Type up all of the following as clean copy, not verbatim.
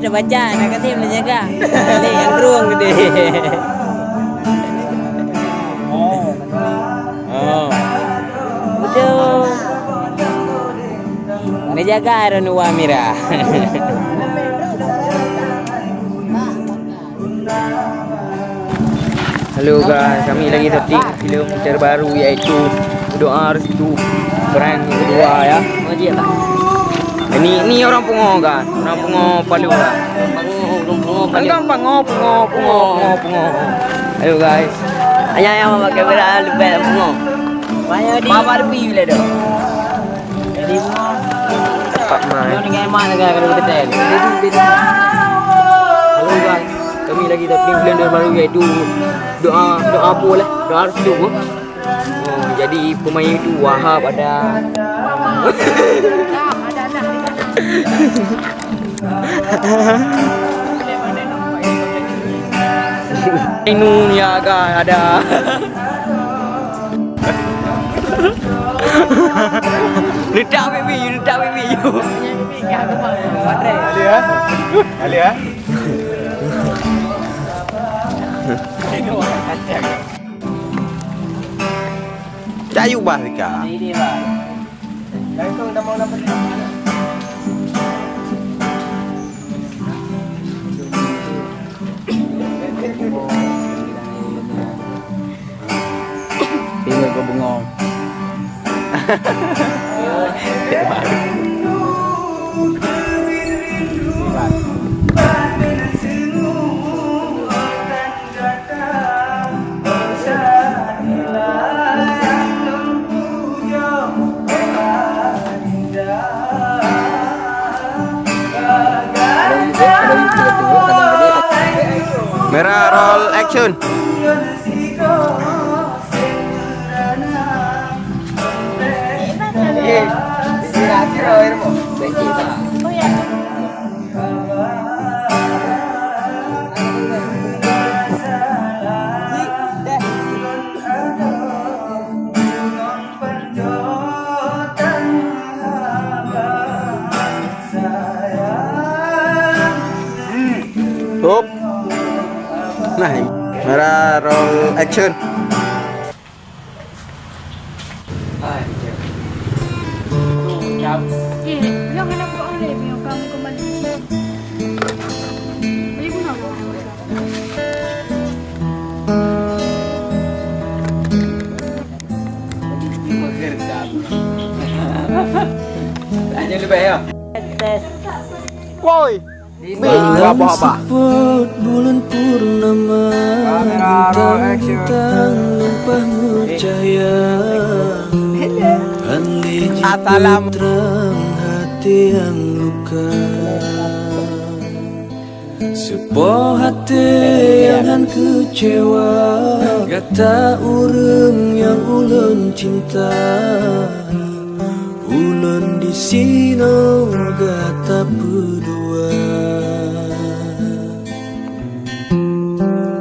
udah baca, nak kasih menjaga. Ini yang ruang gede. Oh. Udah. Menjaga Ranu Amira. Halo guys, kami lagi syuting film terbaru yaitu Doa Restu Peran kedua ya. Ini orang Pungo kan, orang Pungo Palu kan. Pungo. Ayo guys. Ayah yang pakai kamera lebih Pungo. Mama ada pilih dah. Jadi Pak Mai. Dengan mana kalau betul. Halo guys, kami lagi syuting film terbaru yaitu doa boleh, doa restu. Jadi pemain itu Wahab ada. Ainun ya kan ada. Letak baby. Alia. Cayu bah Rika. Ini bah. Itu udah mau dapat. Tinggal ke bengong. Merah roll action. Hop. Nah, merah roll action. Yang anak buat oleh yang kamu kembali. Beli bunga mau. Tanya lebih ya. Tes. Woi. Apa? Bulan purnama bintang limpahmu cahaya Assalamu terang hati yang luka sebuah hati yang kecewa gata urang yang ulun cinta ulun di sino gata berdua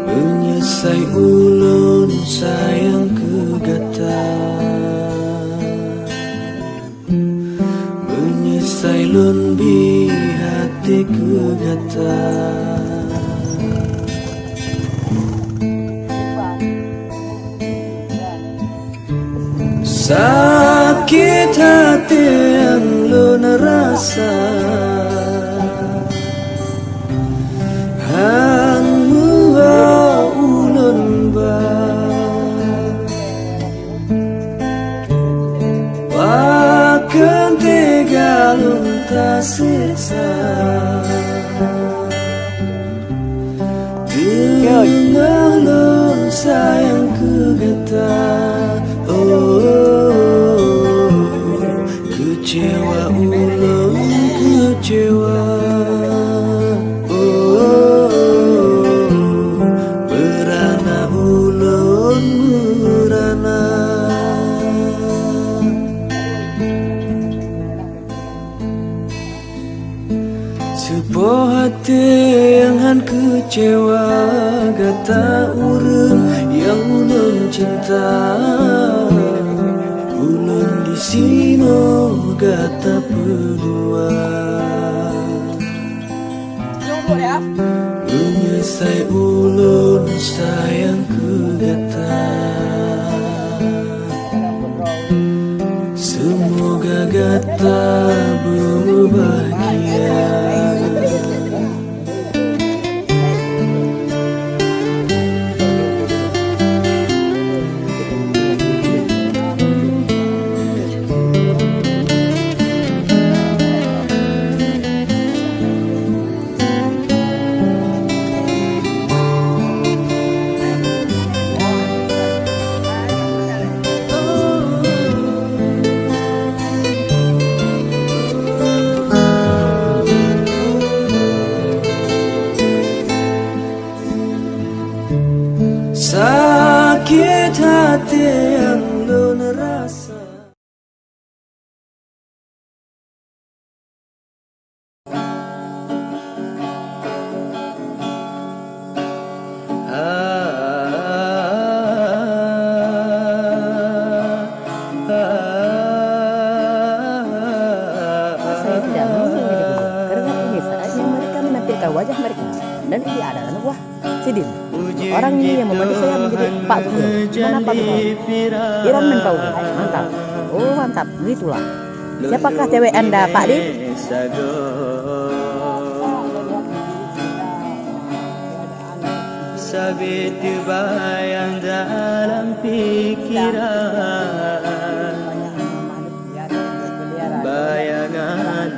menyesai ulun sayang kegata menyesai lun bi hati kegata sakit hati yang lun rasa hangmu ulun ba bahkan tega lun tak siksa tengah lun sayang kegata kecewa ulun kecewa berana ulun berana sebuah hati yang han kecewa gata urang yang ulun cinta ulun di sino gata berdua Menyesai ulun sayang kegata. Semoga gata berbahagia. Sakit hati yang lun rasa. Saya tidak mengunjungi di gunung karena ini saatnya mereka menampilkan wajah mereka dan ini adalah Wah Sidin. Orang ini yang membantu saya menjadi Pak Gubernur. Mana Pak Gubernur? Iraman Paul. Mantap. Oh mantap, begitulah. Siapakah cewek Anda, Pak Din? Sabit bayang dalam pikiran, bayangan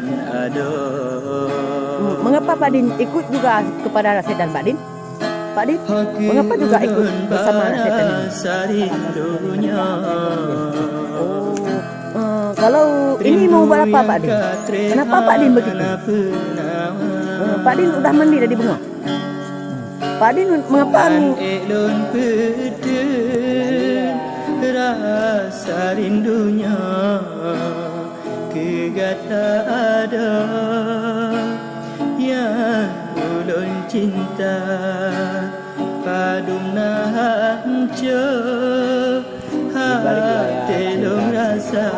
aduh. Mengapa Pak Din ikut juga kepada Rasid dan Pak Din? Pak Din, mengapa juga ikut bersama Rasid dan Din? Kalau ini mau buat apa Pak Din? Kenapa Pak Din begitu? Pak Din udah mandi dari bunga. Pak Din mengapa rasa rindunya kegata ada yang ulun cinta padum nahanco hati lung rasa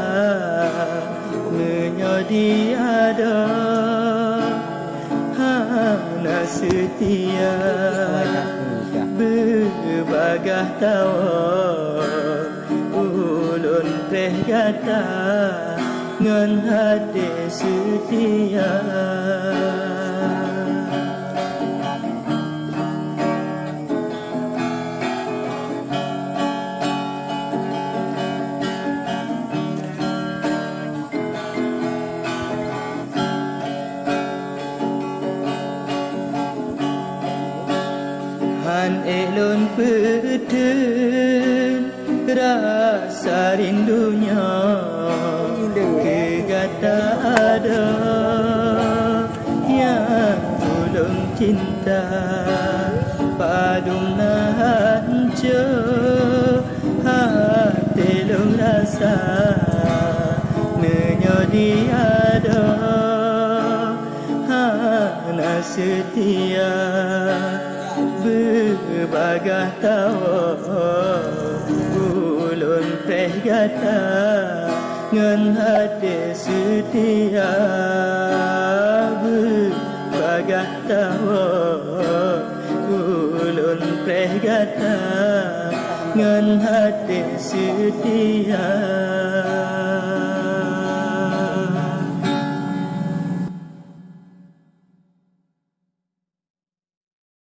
menyodi ada hana setia berbagah tawa ulun teh gata ngan hati setia. Han elon peden rasa rindunya kegata ada yang ulun cinta padum nahanco hati lung rasa menyodi ada hana setia berbagah tawa ulun teh gata ngan hati setia berbagah tawa ulun teh gata ngan hati setia.